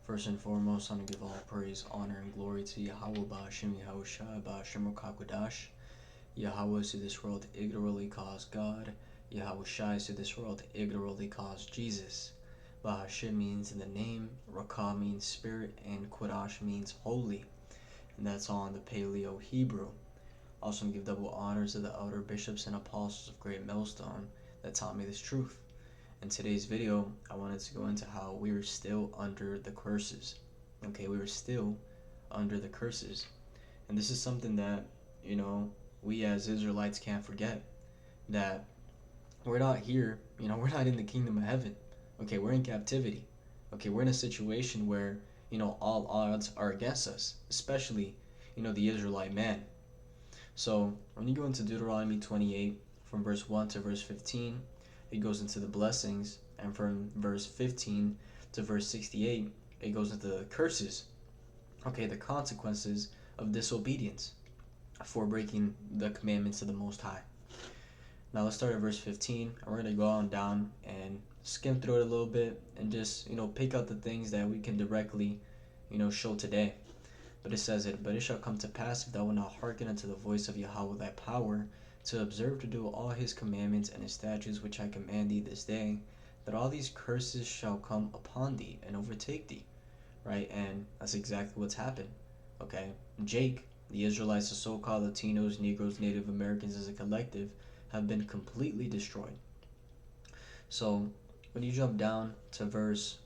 First and foremost, I want to give all praise, honor, and glory to Yahweh Ba'ashem Yahushua Ba'ashem Rukakwadash. Yahweh is to this world ignorantly caused God. Yahweh Shai is to this world ignorantly caused Jesus. Ba'ashem means in the name, Rakah means spirit, and Quadash means holy. And that's all in the Paleo Hebrew. Also, give double honors to the elder bishops and apostles of Great Millstone that taught me this truth. In today's video, I wanted to go into how we are still under the curses. Okay, we are still under the curses. And this is something that, we as Israelites can't forget. That we're not here, we're not in the kingdom of heaven. Okay, we're in captivity. Okay, we're in a situation where, all odds are against us, especially, the Israelite man. So when you go into Deuteronomy 28, from verse 1 to verse 15, it goes into the blessings, and from verse 15 to verse 68, it goes into the curses. Okay, the consequences of disobedience for breaking the commandments of the Most High. Now let's start at verse 15, and we're going to go on down and skim through it a little bit and just, pick out the things that we can directly, show today. But it says it, but it shall come to pass, if thou wilt not hearken unto the voice of Yahweh thy power, to observe to do all his commandments and his statutes which I command thee this day, that all these curses shall come upon thee and overtake thee. Right? And that's exactly what's happened. Okay? Jake, the Israelites, the so-called Latinos, Negroes, Native Americans as a collective, have been completely destroyed. So when you jump down to verse,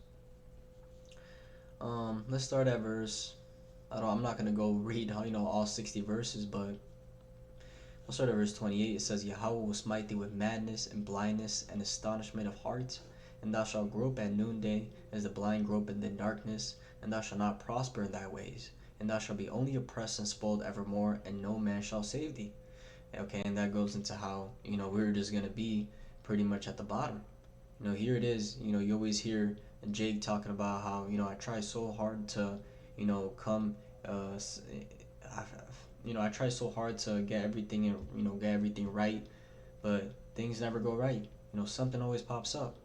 let's start at verse, I'm not going to go read, all 60 verses, but we'll start at verse 28. It says, Yahweh will smite thee with madness and blindness and astonishment of heart, and thou shalt grope at noonday, as the blind grope in the darkness, and thou shalt not prosper in thy ways, and thou shalt be only oppressed and spoiled evermore, and no man shall save thee. Okay, and that goes into how, we're just going to be pretty much at the bottom. Here it is, you always hear Jake talking about how, I try so hard to, come, I try so hard to get everything, get everything right, but things never go right. Something always pops up,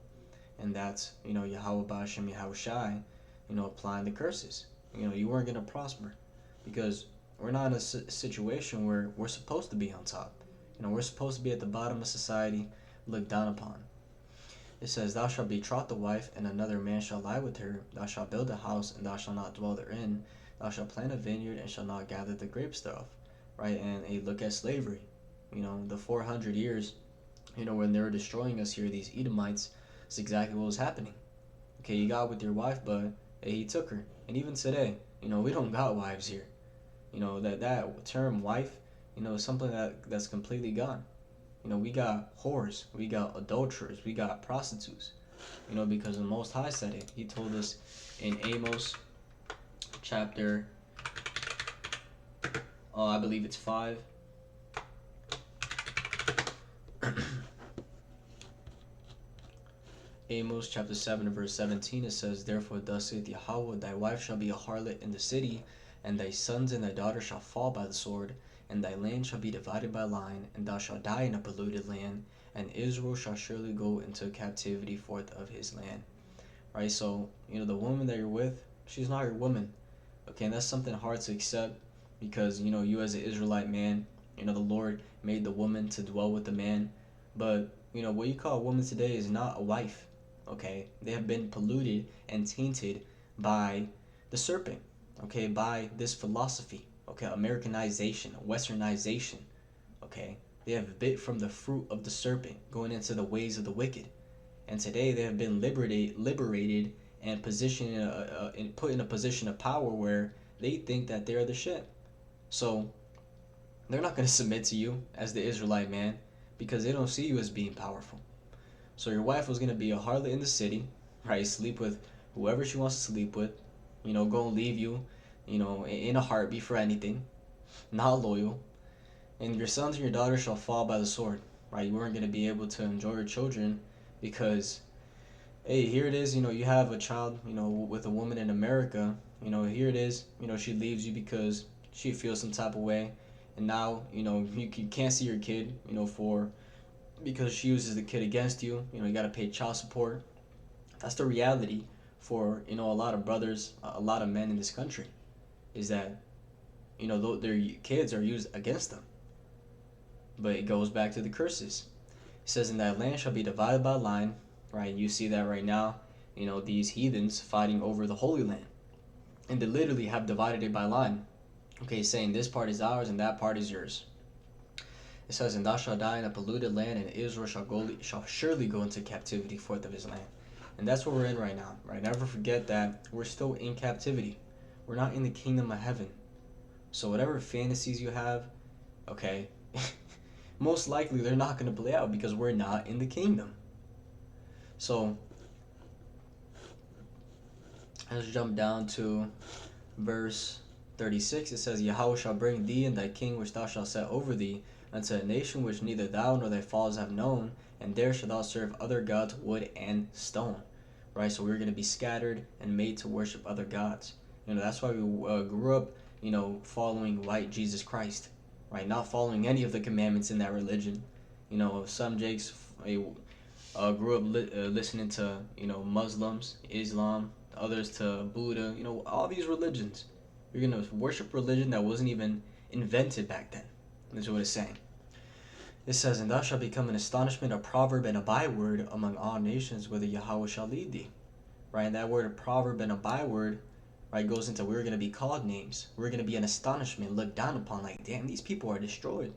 and that's, Yahweh Ba'ashem Yahushai, applying the curses. You weren't gonna prosper, because we're not in a situation where we're supposed to be on top. We're supposed to be at the bottom of society, looked down upon. It says, Thou shalt betroth the wife, and another man shall lie with her. Thou shalt build a house, and thou shalt not dwell therein. Thou shalt plant a vineyard, and shalt not gather the grapes thereof. Right? And a look at slavery. The 400 years, when they were destroying us here, these Edomites, it's exactly what was happening. Okay, you got with your wife, but hey, he took her. And even today, we don't got wives here. That term wife, is something that's completely gone. We got whores, we got adulterers, we got prostitutes. Because the Most High said it. He told us in Amos chapter, I believe it's 5. Amos chapter 7 verse 17, it says, Therefore thus saith Yahweh, thy wife shall be a harlot in the city, and thy sons and thy daughters shall fall by the sword, and thy land shall be divided by line, and thou shalt die in a polluted land, and Israel shall surely go into captivity forth of his land. Right? So, the woman that you're with, she's not your woman. Okay, and that's something hard to accept, because, you as an Israelite man, the Lord made the woman to dwell with the man. But, what you call a woman today is not a wife. Okay, they have been polluted and tainted by the serpent. Okay, by this philosophy. Okay, Americanization, Westernization. Okay, they have bit from the fruit of the serpent, going into the ways of the wicked. And today they have been liberated and positioned and put in a position of power where they think that they're the shit. So they're not going to submit to you as the Israelite man, because they don't see you as being powerful. So your wife was going to be a harlot in the city, right? Sleep with whoever she wants to sleep with, go and leave you, in a heartbeat for anything, not loyal. And your sons and your daughters shall fall by the sword, right? You weren't going to be able to enjoy your children because, hey, here it is, you have a child, with a woman in America, here it is, she leaves you because she feels some type of way. And now, you can't see your kid, because she uses the kid against you. You got to pay child support. That's the reality for, a lot of brothers, a lot of men in this country, is that, their kids are used against them. But it goes back to the curses. It says, "In that land shall be divided by line," right? You see that right now, these heathens fighting over the Holy Land. And they literally have divided it by line. Okay, saying this part is ours and that part is yours. It says, "And thou shalt die in a polluted land, and Israel shall surely go into captivity forth of his land." And that's what we're in right now, right? Never forget that we're still in captivity. We're not in the kingdom of heaven. So whatever fantasies you have, okay, most likely they're not going to play out because we're not in the kingdom. So let's jump down to verse 36. It says, "Yahweh shall bring thee and thy king which thou shalt set over thee unto a nation which neither thou nor thy fathers have known, and there shalt thou serve other gods, wood and stone." Right? So we're going to be scattered and made to worship other gods. That's why we grew up, following white Jesus Christ, right? Not following any of the commandments in that religion. Some Jakes grew up listening to, Muslims, Islam, others to Buddha, all these religions. You're going to worship religion that wasn't even invented back then. That's what it's saying. It says, "And thou shalt become an astonishment, a proverb, and a byword among all nations, whither Yahweh shall lead thee." Right? And that word, a proverb and a byword, right, goes into we're going to be called names. We're going to be an astonishment, looked down upon, like, damn, these people are destroyed.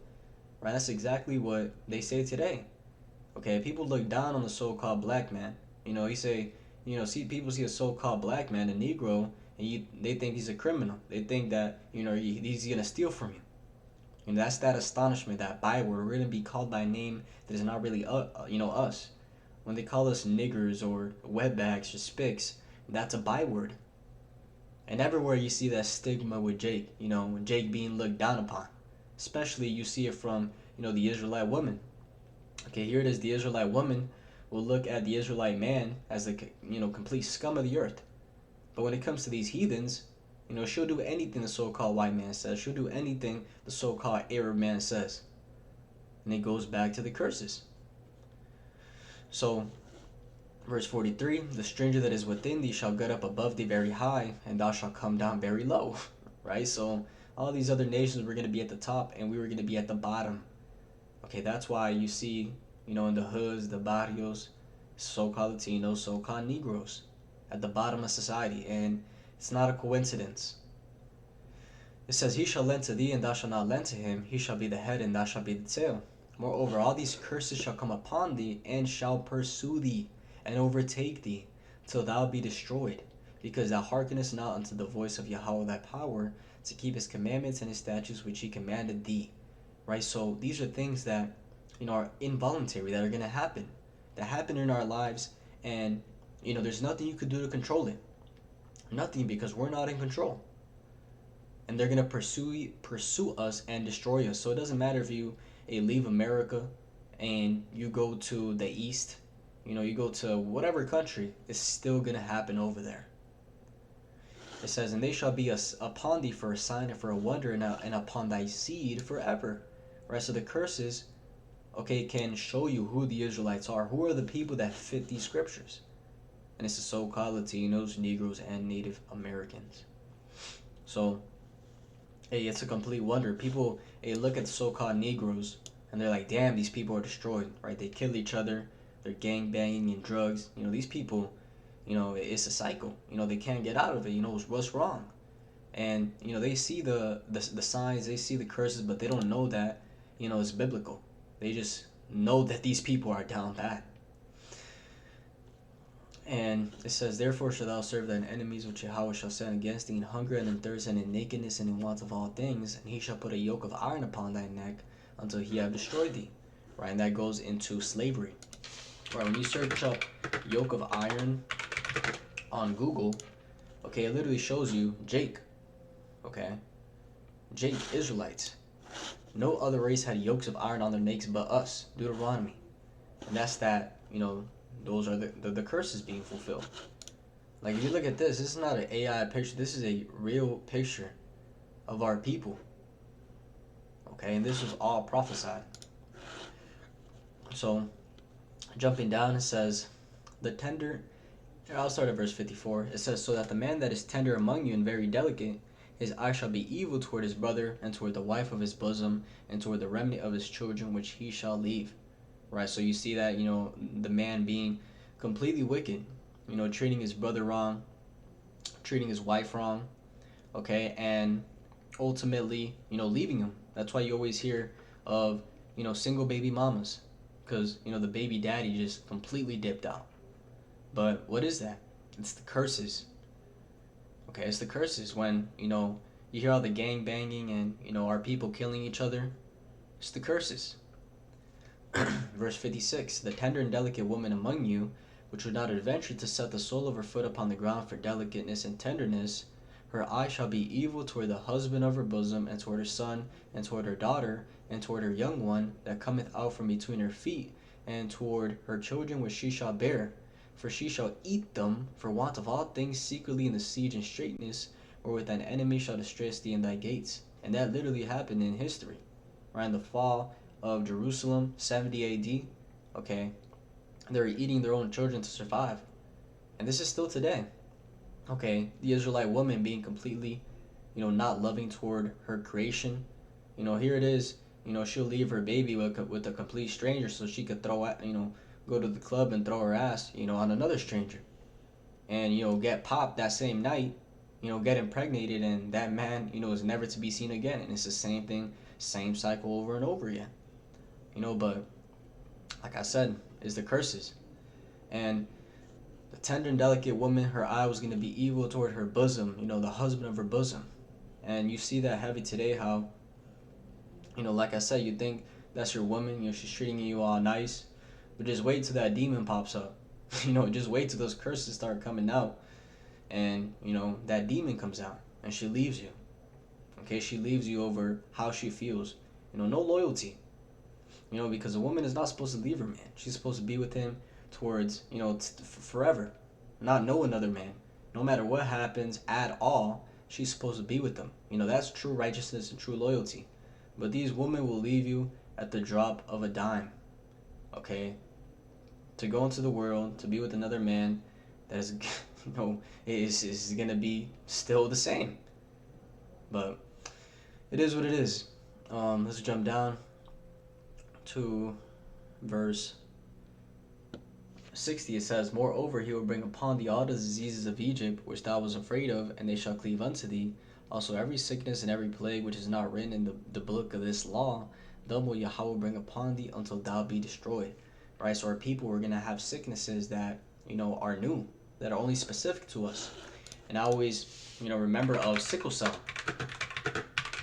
Right? That's exactly what they say today. Okay, people look down on the so-called black man. You say, people see a so-called black man, a Negro, and they think he's a criminal. They think that, he's going to steal from you. And that's that astonishment, that byword. We're going to be called by a name that is not really, us. When they call us niggers or wetbacks or spics, that's a byword. And everywhere you see that stigma with Jake, Jake being looked down upon. Especially you see it from, the Israelite woman. Okay, here it is, the Israelite woman will look at the Israelite man as the, complete scum of the earth. But when it comes to these heathens, she'll do anything the so-called white man says. She'll do anything the so-called Arab man says. And it goes back to the curses. So, verse 43, "The stranger that is within thee shall get up above thee very high, and thou shalt come down very low." Right? So, all these other nations were going to be at the top, and we were going to be at the bottom. Okay, that's why you see, in the hoods, the barrios, so-called Latinos, so-called Negroes, at the bottom of society. And it's not a coincidence. It says, "He shall lend to thee, and thou shalt not lend to him. He shall be the head, and thou shalt be the tail. Moreover, all these curses shall come upon thee, and shall pursue thee, and overtake thee, till thou be destroyed, because thou hearkenest not unto the voice of Yahweh thy power, to keep his commandments and his statutes which he commanded thee." Right? So these are things that, are involuntary, that are going to happen. That happen in our lives, and, there's nothing you could do to control it. Nothing, because we're not in control. And they're going to pursue us and destroy us. So it doesn't matter if you leave America and you go to the East, you go to whatever country, it's still going to happen over there. It says, "And they shall be upon thee for a sign and for a wonder, and upon thy seed forever." Right? So the curses, okay, can show you who the Israelites are. Who are the people that fit these scriptures? And it's the so-called Latinos, Negroes, and Native Americans. So, hey, it's a complete wonder. People, look at the so-called Negroes, and they're like, damn, these people are destroyed, right? They kill each other. They're gang banging and drugs. These people, it's a cycle. They can't get out of it. What's wrong? And, they see the signs, they see the curses, but they don't know that, it's biblical. They just know that these people are down bad. And it says, "Therefore shalt thou serve thine enemies, which Yahweh shall send against thee in hunger and in thirst and in nakedness and in want of all things, and he shall put a yoke of iron upon thy neck until he have destroyed thee." Right? And that goes into slavery. Right? When you search up yoke of iron on Google, okay, it literally shows you Jake. Okay? Jake, Israelites. No other race had yokes of iron on their necks but us. Deuteronomy. And that's that, those are the curses being fulfilled. Like, if you look at this is not an AI picture. This is a real picture of our people. Okay, and this was all prophesied. So, jumping down, it says, "The tender I'll start at verse 54. It says, "So that the man that is tender among you and very delicate, his eye shall be evil toward his brother, and toward the wife of his bosom, and toward the remnant of his children, which he shall leave." Right? So you see that, the man being completely wicked, treating his brother wrong, treating his wife wrong, okay, and ultimately, leaving him. That's why you always hear of, single baby mamas, because, the baby daddy just completely dipped out. But what is that? It's the curses. Okay, it's the curses when, you hear all the gang banging and, our people killing each other. It's the curses. Verse 56, "The tender and delicate woman among you, which would not adventure to set the sole of her foot upon the ground for delicateness and tenderness, her eye shall be evil toward the husband of her bosom, and toward her son, and toward her daughter, and toward her young one that cometh out from between her feet, and toward her children which she shall bear. For she shall eat them for want of all things secretly in the siege and straitness, wherewith thine enemy shall distress thee in thy gates." And that literally happened in history, right? In the fall of Jerusalem, 70 AD, okay, they were eating their own children to survive. And this is still today. Okay, the Israelite woman being completely, not loving toward her creation. Here it is, she'll leave her baby with a complete stranger so she could go to the club and throw her ass, on another stranger. And, get popped that same night, get impregnated, and that man, is never to be seen again. And it's the same thing, same cycle over and over again. But like I said, is the curses. And the tender and delicate woman, her eye was going to be evil toward her bosom, the husband of her bosom. And you see that heavy today, how, like I said, you think that's your woman, she's treating you all nice, but just wait till that demon pops up. Just wait till those curses start coming out, and, that demon comes out, and she leaves you. Okay, she leaves you over how she feels. No loyalty. Because a woman is not supposed to leave her man. She's supposed to be with him towards, forever. Not know another man. No matter what happens at all, she's supposed to be with them. That's true righteousness and true loyalty. But these women will leave you at the drop of a dime. Okay? To go into the world, to be with another man that is, is going to be still the same. But it is what it is. Let's jump down to verse 60. It says, "Moreover, he will bring upon thee all the diseases of Egypt, which thou was afraid of, and they shall cleave unto thee. Also every sickness and every plague which is not written in the book of this law, them will Yahweh bring upon thee until thou be destroyed." Right? So our people were going to have sicknesses that, are new, that are only specific to us. And I always, remember of sickle cell.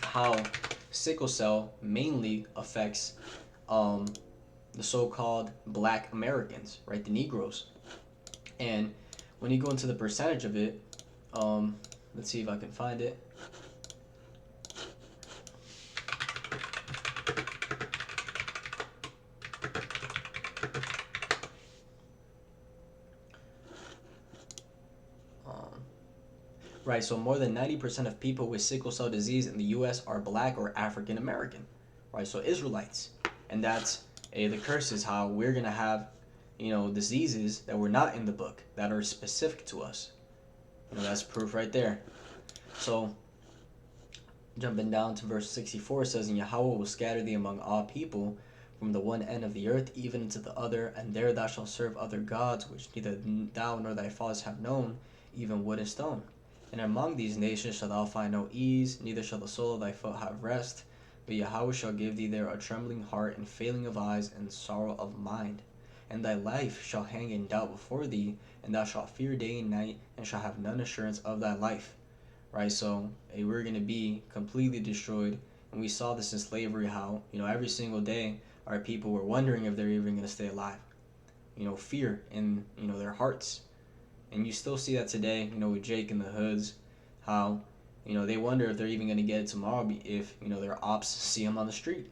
How sickle cell mainly affects the so-called black Americans, right? The Negroes. And when you go into the percentage of it, let's see if I can find it. Right, so more than 90% of people with sickle cell disease in the U.S. are black or African American, right? So Israelites. And that's the curse is how we're going to have, diseases that were not in the book that are specific to us. That's proof right there. So, jumping down to verse 64, it says, "And Yahweh will scatter thee among all people from the one end of the earth even unto the other, and there thou shalt serve other gods, which neither thou nor thy fathers have known, even wood and stone. And among these nations shalt thou find no ease, neither shall the sole of thy foot have rest. But Yahweh shall give thee there a trembling heart, and failing of eyes, and sorrow of mind. And thy life shall hang in doubt before thee, and thou shalt fear day and night, and shalt have none assurance of thy life." Right? So we're going to be completely destroyed. And we saw this in slavery, how, every single day our people were wondering if they're even going to stay alive. Fear in, their hearts. And you still see that today, with Jake and the Hoods, how, they wonder if they're even going to get it tomorrow if, their ops see them on the street.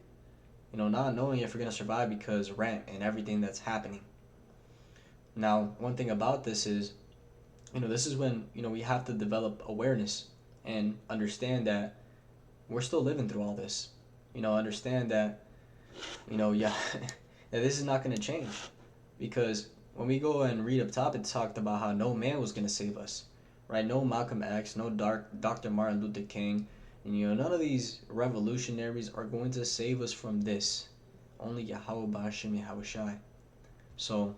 Not knowing if we're going to survive because rent and everything that's happening. Now, one thing about this is, this is when, we have to develop awareness and understand that we're still living through all this. Understand that, that this is not going to change. Because when we go and read up top, it talked about how no man was gonna save us, right? No Malcolm X, no Dr. Martin Luther King, and none of these revolutionaries are going to save us from this. Only Yahweh Ba'Shem Yahushai. So,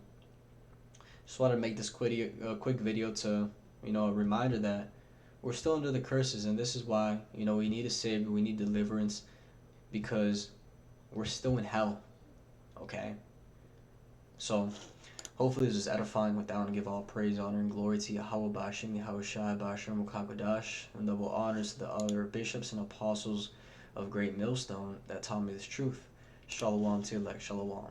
just wanted to make this quick video to, a reminder that we're still under the curses, and this is why, we need a savior, we need deliverance, because we're still in hell, okay? So, hopefully this is edifying. With that, I want to give all praise, honor, and glory to Yahweh Ba'Shem Yahushai Ba'Shem Mukakwadash, and double honors to the other bishops and apostles of Great Millstone that taught me this truth. Shalom to elect, shalom.